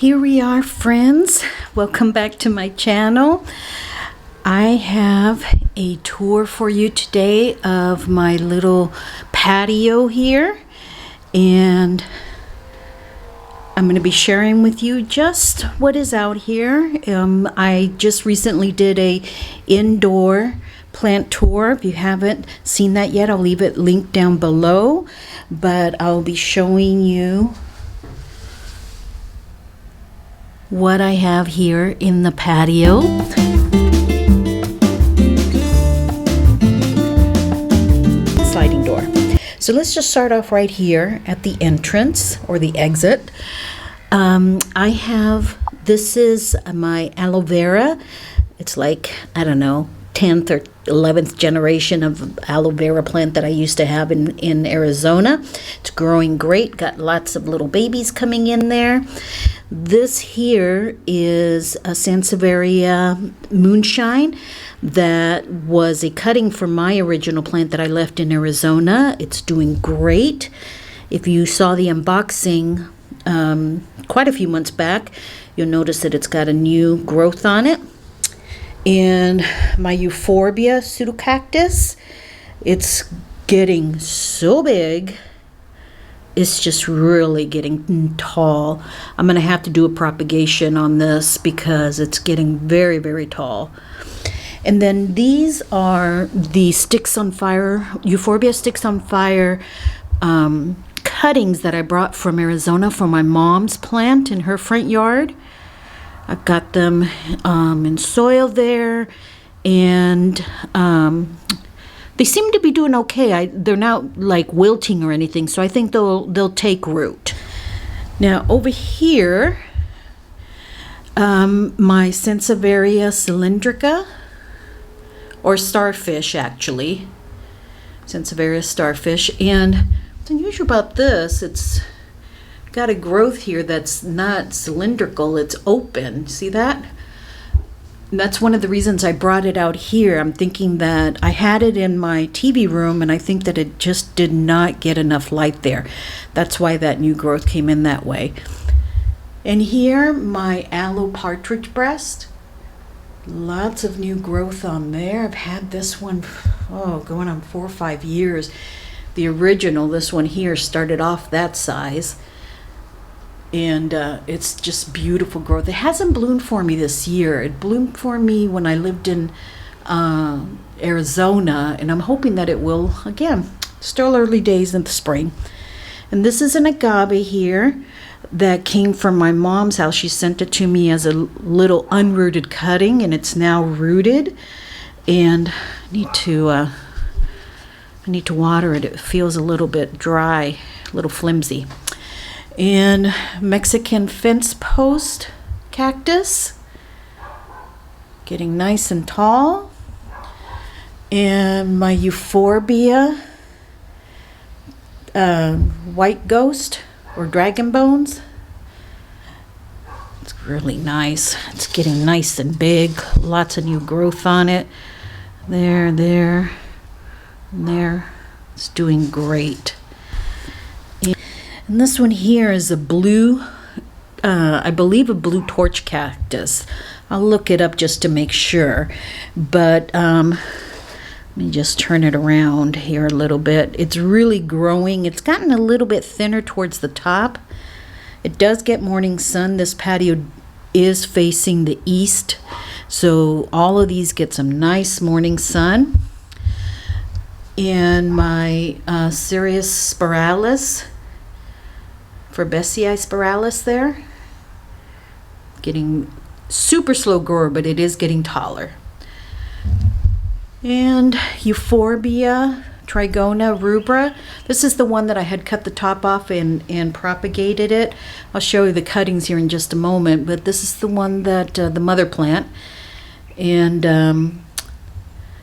Here we are, friends. Welcome back to my channel. I have a tour for you today of my little patio here, and I'm going to be sharing with you just what is out here. I just recently did a indoor plant tour. If you haven't seen that yet, I'll leave it linked down below, but I'll be showing you what I have here in the patio. Sliding door. So let's just start off right here at the entrance or the exit. This is my aloe vera. It's like, I don't know, 10th or 11th generation of aloe vera plant that I used to have in Arizona. It's growing great, got lots of little babies coming in there. This here is a Sansevieria moonshine that was a cutting from my original plant that I left in Arizona. It's doing great. If you saw the unboxing quite a few months back, you'll notice that it's got a new growth on it. And my euphorbia pseudocactus, it's getting so big. It's just really getting tall. I'm going to have to do a propagation on this because it's getting very, very tall. And then these are the Sticks on Fire, Euphorbia Sticks on Fire cuttings that I brought from Arizona for my mom's plant in her front yard. I've got them in soil there, and they seem to be doing okay. They're not like wilting or anything, so I think they'll take root. Now over here, my Sansevieria cylindrica, or starfish actually, Sansevieria starfish. And what's unusual about this, it's got a growth here that's not cylindrical, it's open. See that? And that's one of the reasons I brought it out here. I'm thinking that I had it in my TV room, and I think that it just did not get enough light there. That's why that new growth came in that way. And here, my aloe partridge breast. Lots of new growth on there. I've had this one, going on 4 or 5 years. The original, this one here, started off that size. And it's just beautiful growth. It hasn't bloomed for me this year. It bloomed for me when I lived in Arizona, and I'm hoping that it will again. Still early days in the spring. And this is an agave here that came from my mom's house. She sent it to me as a little unrooted cutting, and it's now rooted. And I need to water it. It feels a little bit dry, a little flimsy. And Mexican fence post cactus, getting nice and tall. And my euphorbia white ghost or dragon bones, it's really nice. It's getting nice and big, lots of new growth on it. There, and there. It's doing great. And this one here is a blue, I believe a blue torch cactus. I'll look it up just to make sure. But let me just turn it around here a little bit. It's really growing. It's gotten a little bit thinner towards the top. It does get morning sun. This patio is facing the east, so all of these get some nice morning sun. And my Cereus spiralis, Fabaceae spiralis there, getting super slow grower, but it is getting taller. And Euphorbia trigona rubra. This is the one that I had cut the top off and propagated it. I'll show you the cuttings here in just a moment, but this is the one that the mother plant. And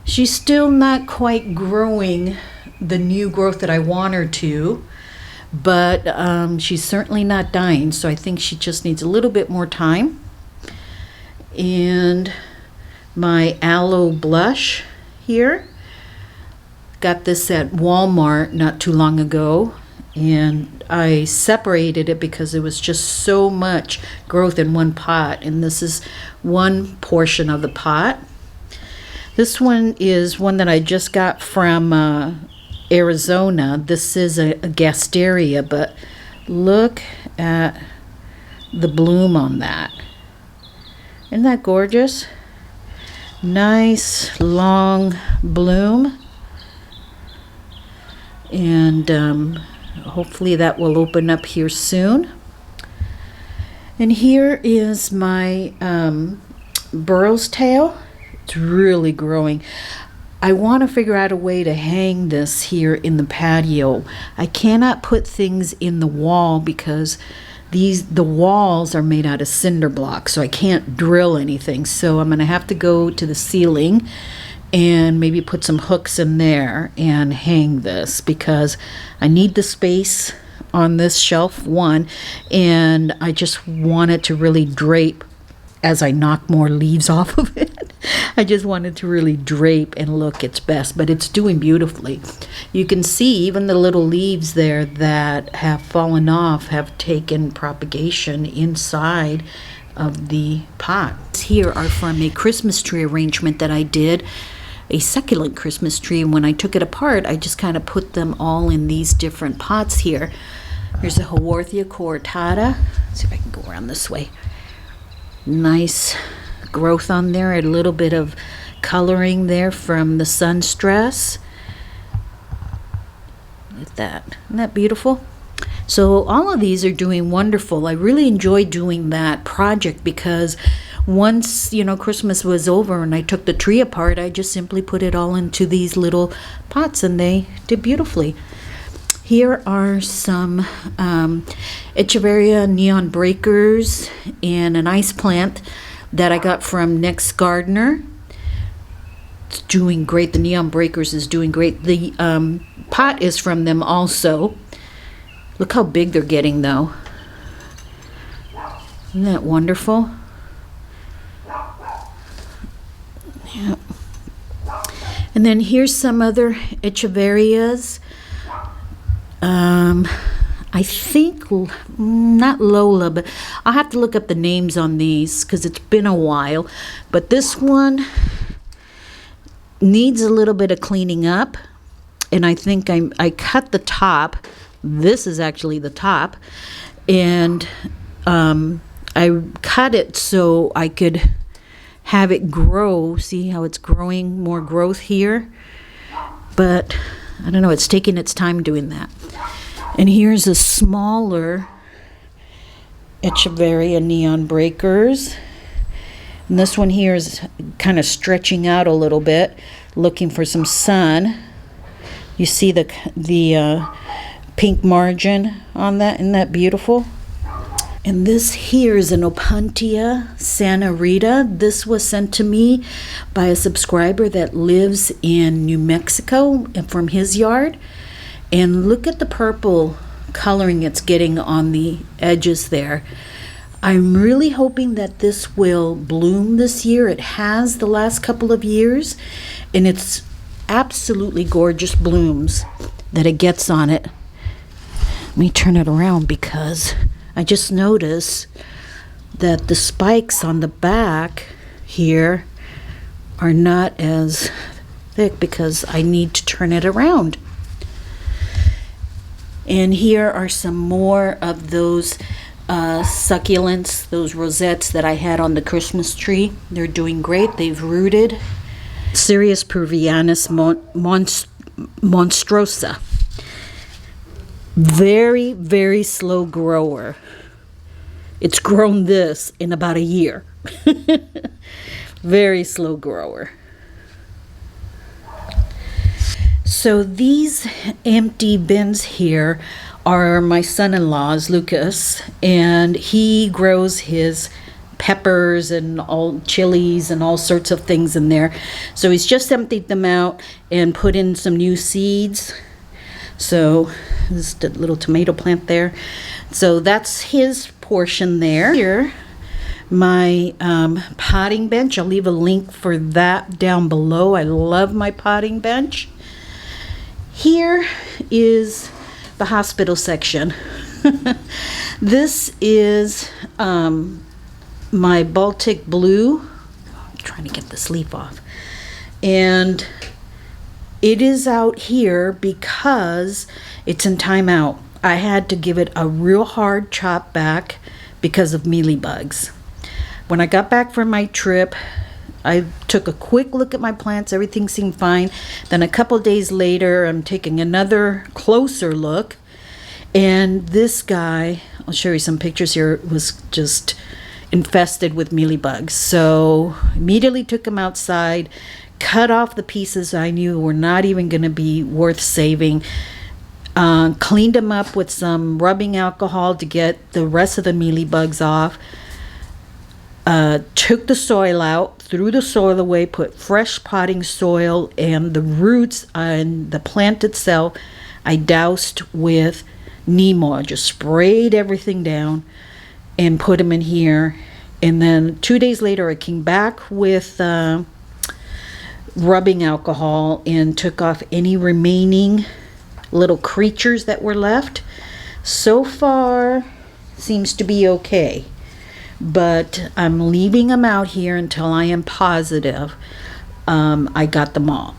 she's still not quite growing the new growth that I want her to, but she's certainly not dying, so I think she just needs a little bit more time. And my aloe blush here, got this at Walmart not too long ago, and I separated it because there was just so much growth in one pot, and this is one portion of the pot. This one is one that I just got from Arizona. This is a gasteria, but look at the bloom on that. Isn't that gorgeous? Nice long bloom, and hopefully that will open up here soon. And here is my burrow's tail. It's really growing. I want to figure out a way to hang this here in the patio. I cannot put things in the wall because the walls are made out of cinder blocks, so I can't drill anything. So I'm going to have to go to the ceiling and maybe put some hooks in there and hang this, because I need the space on this shelf, one, and I just want it to really drape as I knock more leaves off of it. I just want it to really drape and look its best, but it's doing beautifully. You can see even the little leaves there that have fallen off have taken propagation inside of the pot. Here are from a Christmas tree arrangement that I did, a succulent Christmas tree, and when I took it apart, I just kind of put them all in these different pots here. Here's a Haworthia coartata. Let's see if I can go around this way. Nice growth on there, a little bit of coloring there from the sun stress. Look at that. Isn't that beautiful? So all of these are doing wonderful. I really enjoyed doing that project because once, Christmas was over and I took the tree apart, I just simply put it all into these little pots and they did beautifully. Here are some Echeveria neon breakers and an ice plant that I got from Next Gardener. It's doing great. The neon breakers is doing great. The pot is from them also. Look how big they're getting though. Isn't that wonderful? Yeah. And then here's some other Echeverias. I think not Lola, but I'll have to look up the names on these because it's been a while. But this one needs a little bit of cleaning up, and I think I cut the top. This is actually the top, and I cut it so I could have it grow. See how it's growing, more growth here, but I don't know, it's taking its time doing that. And here's a smaller Echeveria neon breakers. And this one here is kind of stretching out a little bit, looking for some sun. You see the pink margin on that? Isn't that beautiful? And this here is an Opuntia Santa Rita. This was sent to me by a subscriber that lives in New Mexico and from his yard. And look at the purple coloring it's getting on the edges there. I'm really hoping that this will bloom this year. It has the last couple of years, and it's absolutely gorgeous blooms that it gets on it. Let me turn it around because I just noticed that the spikes on the back here are not as thick because I need to turn it around. And here are some more of those succulents, those rosettes that I had on the Christmas tree. They're doing great. They've rooted. Cereus Peruvianus monstrosa. Very, very slow grower. It's grown this in about a year. Very slow grower. So these empty bins here are my son-in-law's, Lucas, and he grows his peppers and all chilies and all sorts of things in there. So he's just emptied them out and put in some new seeds. So this is the little tomato plant there. So that's his portion there. Here, my potting bench. I'll leave a link for that down below. I love my potting bench. Here is the hospital section. This is my Baltic blue. I'm trying to get this leaf off. And it is out here because it's in timeout. I had to give it a real hard chop back because of mealybugs. When I got back from my trip, I took a quick look at my plants. Everything seemed fine. Then a couple days later, I'm taking another closer look. And this guy, I'll show you some pictures here, was just infested with mealybugs. So immediately took him outside, cut off the pieces I knew were not even going to be worth saving. Cleaned them up with some rubbing alcohol to get the rest of the mealybugs off. Took the soil out, threw the soil away, put fresh potting soil, and the roots and the plant itself I doused with Nemo. I just sprayed everything down and put them in here. And then 2 days later I came back with rubbing alcohol and took off any remaining little creatures that were left. So far seems to be okay, but I'm leaving them out here until I am positive I got them all,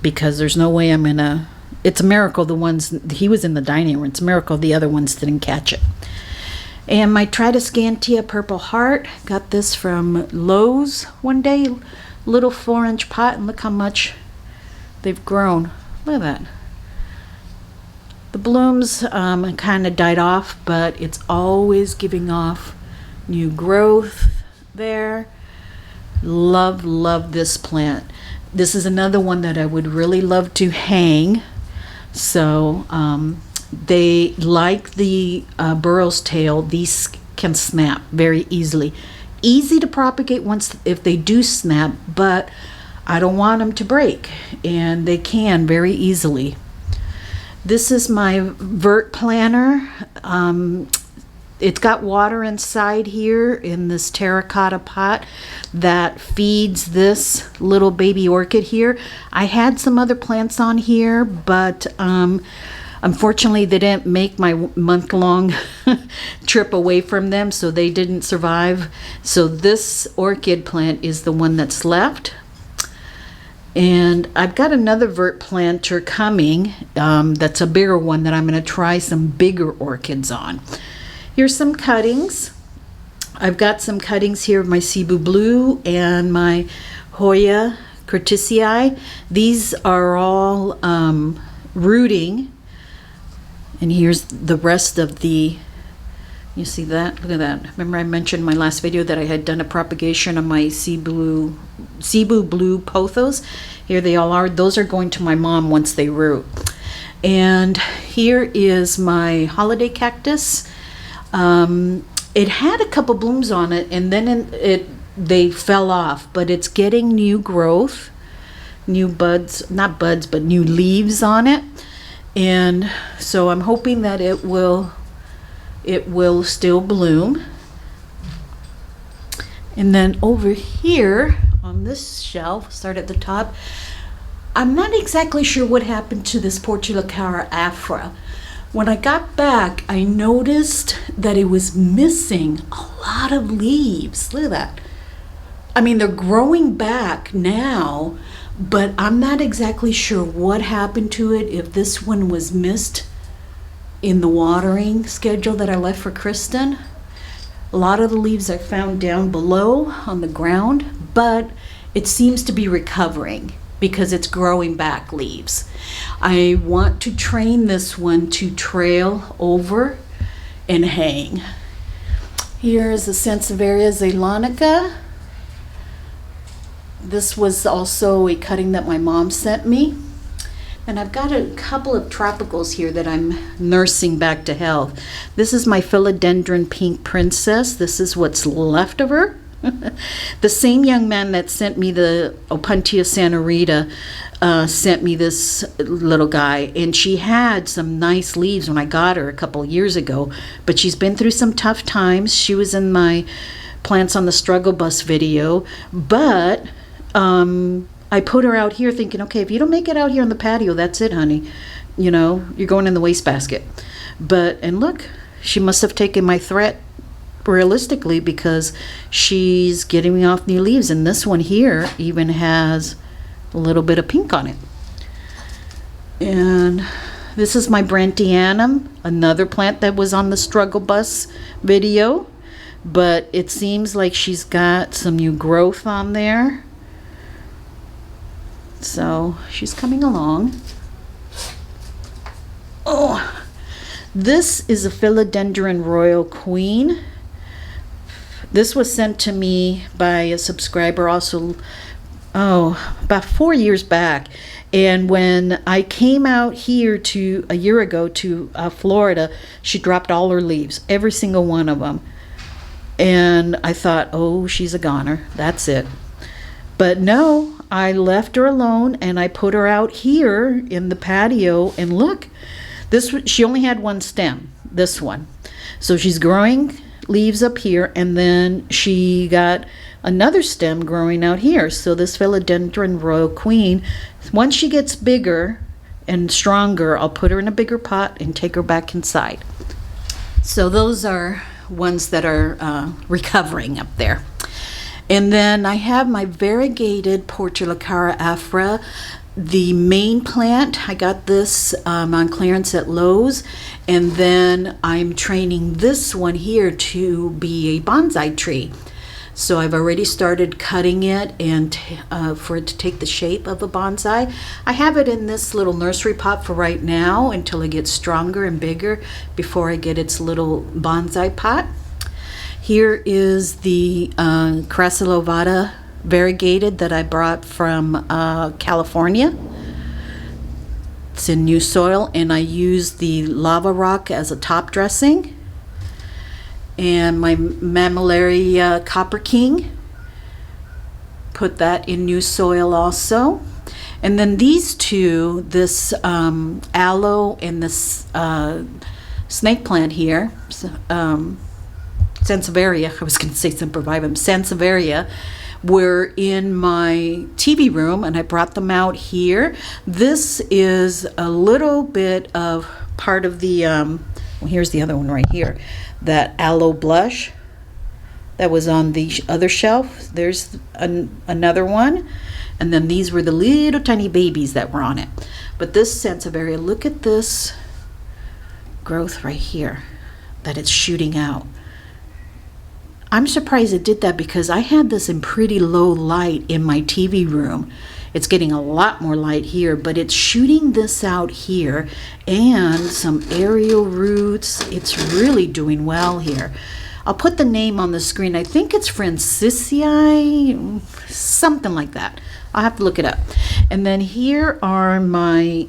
because there's no way I'm gonna. It's a miracle the ones he was in the dining room. It's a miracle the other ones didn't catch it. And my Tridescantia Purple Heart, got this from Lowe's one day, little 4-inch pot, and look how much they've grown. Look at that. The blooms kind of died off, but it's always giving off new growth there. Love this plant. This is another one that I would really love to hang. So they, like the burrow's tail, these can snap very easily. Easy to propagate once if they do snap, but I don't want them to break, and they can very easily. This is my vert planter. It's got water inside here in this terracotta pot that feeds this little baby orchid here. I had some other plants on here, but unfortunately they didn't make my month-long trip away from them, so they didn't survive. So this orchid plant is the one that's left. And I've got another vert planter coming that's a bigger one that I'm going to try some bigger orchids on. Here's some cuttings. I've got some cuttings here of my Cebu Blue and my Hoya Curtisii. These are all rooting. And here's the rest of the, you see that? Look at that. Remember I mentioned in my last video that I had done a propagation of my Cebu Blue pothos. Here they all are. Those are going to my mom once they root. And here is my holiday cactus. It had a couple blooms on it, and then they fell off, but it's getting new growth, new buds, not buds, but new leaves on it. And so I'm hoping that it will still bloom. And then over here on this shelf, start at the top, I'm not exactly sure what happened to this Portulacara afra. When I got back, I noticed that it was missing a lot of leaves. Look at that. I mean, they're growing back now, but I'm not exactly sure what happened to it, if this one was missed in the watering schedule that I left for Kristen. A lot of the leaves I found down below on the ground, but it seems to be recovering because it's growing back leaves. I want to train this one to trail over and hang. Here is the Sansevieria zeylanica. This was also a cutting that my mom sent me. And I've got a couple of tropicals here that I'm nursing back to health. This is my Philodendron Pink Princess. This is what's left of her. The same young man that sent me the Opuntia Santa Rita sent me this little guy, and she had some nice leaves when I got her a couple years ago, but she's been through some tough times. She was in my Plants on the Struggle Bus video, but I put her out here thinking, okay, if you don't make it out here on the patio, that's it, honey, you know, you're going in the wastebasket. But, and look, she must have taken my threat realistically, because she's getting me off new leaves. And this one here even has a little bit of pink on it. And this is my Brandtianum, another plant that was on the struggle bus video, but it seems like she's got some new growth on there. So she's coming along. Oh, this is a Philodendron Royal Queen. This was sent to me by a subscriber also, about 4 years back. And when I came out here a year ago to Florida, she dropped all her leaves, every single one of them. And I thought, oh, she's a goner. That's it. But no, I left her alone and I put her out here in the patio. And look, she only had one stem, this one. So she's growing leaves up here, and then she got another stem growing out here. So this Philodendron Royal Queen, once she gets bigger and stronger, I'll put her in a bigger pot and take her back inside. So those are ones that are recovering up there. And then I have my variegated Portulacara afra, the main plant. I got this on clearance at Lowe's, and then I'm training this one here to be a bonsai tree. So I've already started cutting it, and for it to take the shape of a bonsai. I have it in this little nursery pot for right now until it gets stronger and bigger before I get its little bonsai pot. Here is the Crassulivata variegated that I brought from California. It's in new soil, and I used the lava rock as a top dressing. And my Mammillaria Copper King, put that in new soil also. And then these two, this aloe and this snake plant here, Sansevieria, I was going to say Sempervivum, Sansevieria, were in my TV room, and I brought them out here. This is a little bit of part of the, well, here's the other one right here, that aloe blush that was on the other shelf. There's another one. And then these were the little tiny babies that were on it. But this Sansevieria, look at this growth right here that it's shooting out. I'm surprised it did that, because I had this in pretty low light in my TV room. It's getting a lot more light here, but it's shooting this out here, and some aerial roots. It's really doing well here. I'll put the name on the screen. I think it's Francisii, something like that. I'll have to look it up. And then here are my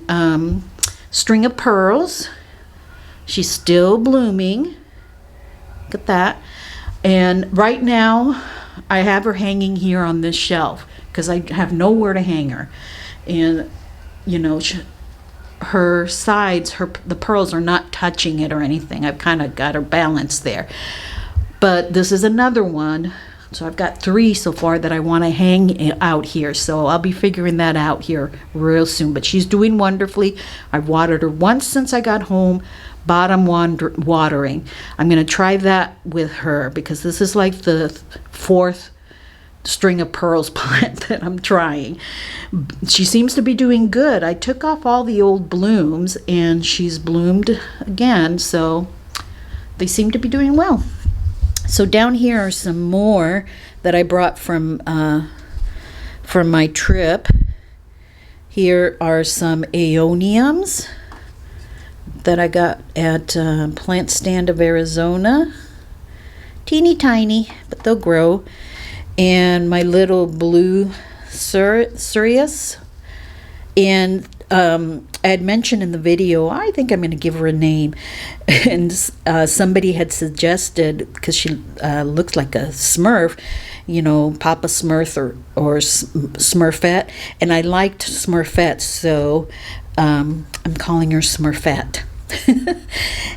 string of pearls. She's still blooming. Look at that. And right now, I have her hanging here on this shelf because I have nowhere to hang her. And, you know, her sides, the pearls are not touching it or anything. I've kind of got her balanced there. But this is another one. So I've got 3 so far that I want to hang out here. So I'll be figuring that out here real soon. But she's doing wonderfully. I've watered her once since I got home. Bottom watering. I'm going to try that with her, because this is like the 4th string of pearls plant that I'm trying. She seems to be doing good. I took off all the old blooms and she's bloomed again, so they seem to be doing well. So down here are some more that I brought from my trip. Here are some aeoniums that I got at Plant Stand of Arizona. Teeny tiny, but they'll grow. And my little blue cereus. And I had mentioned in the video, I think I'm going to give her a name. And somebody had suggested, because she looks like a Smurf, you know, Papa Smurf or Smurfette. And I liked Smurfette, so I'm calling her Smurfette.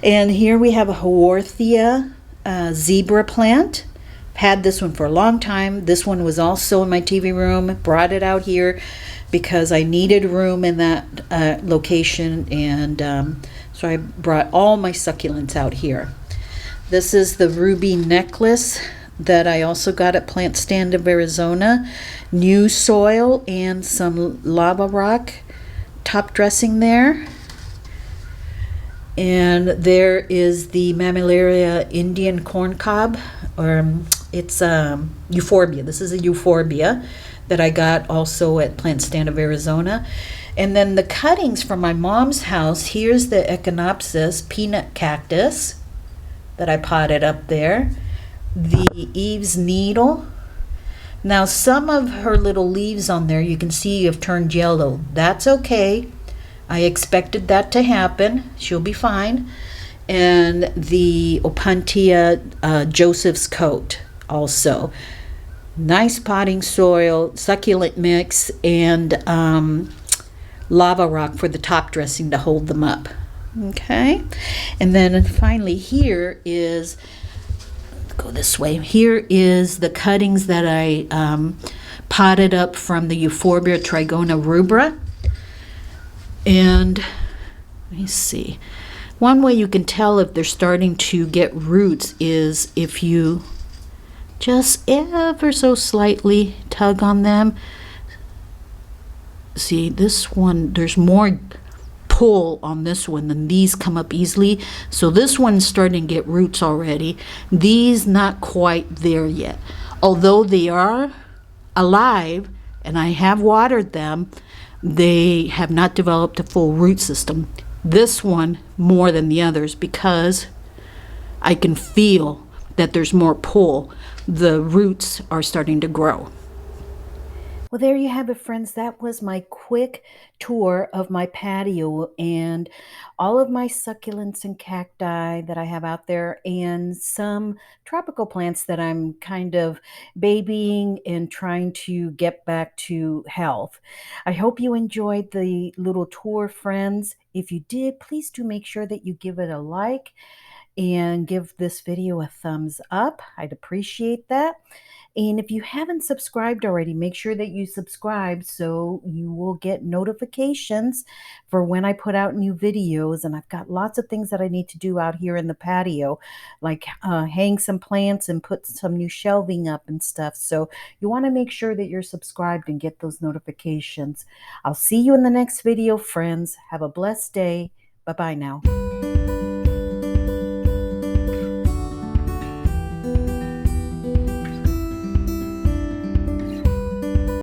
And here we have a Haworthia zebra plant. Had this one for a long time. This one was also in my TV room. Brought it out here because I needed room in that location, and so I brought all my succulents out here. This is the ruby necklace that I also got at Plant Stand of Arizona. New soil and some lava rock top dressing there. And there is the Mammillaria Indian corncob, or it's euphorbia. This is a euphorbia that I got also at Plant Stand of Arizona. And then the cuttings from my mom's house, here's the Echinopsis peanut cactus that I potted up there. The Eve's needle. Now some of her little leaves on there you can see have turned yellow. That's okay. I expected that to happen. She'll be fine. And the Opuntia Joseph's coat also. Nice potting soil, succulent mix, and lava rock for the top dressing to hold them up. Okay. And then finally here is, go this way. Here is the cuttings that I potted up from the Euphorbia Trigona rubra. And let me see. One way you can tell if they're starting to get roots is if you just ever so slightly tug on them. See, this one, there's more pull on this one, than these come up easily. So this one's starting to get roots already. These not quite there yet. Although they are alive and I have watered them, they have not developed a full root system. This one more than the others because I can feel that there's more pull. The roots are starting to grow. Well, there you have it, friends. That was my quick tour of my patio and all of my succulents and cacti that I have out there, and some tropical plants that I'm kind of babying and trying to get back to health. I hope you enjoyed the little tour, friends. If you did, please do make sure that you give it a like and give this video a thumbs up. I'd appreciate that. And if you haven't subscribed already, make sure that you subscribe so you will get notifications for when I put out new videos. And I've got lots of things that I need to do out here in the patio, like hang some plants and put some new shelving up and stuff. So you want to make sure that you're subscribed and get those notifications. I'll see you in the next video, friends. Have a blessed day. Bye-bye now.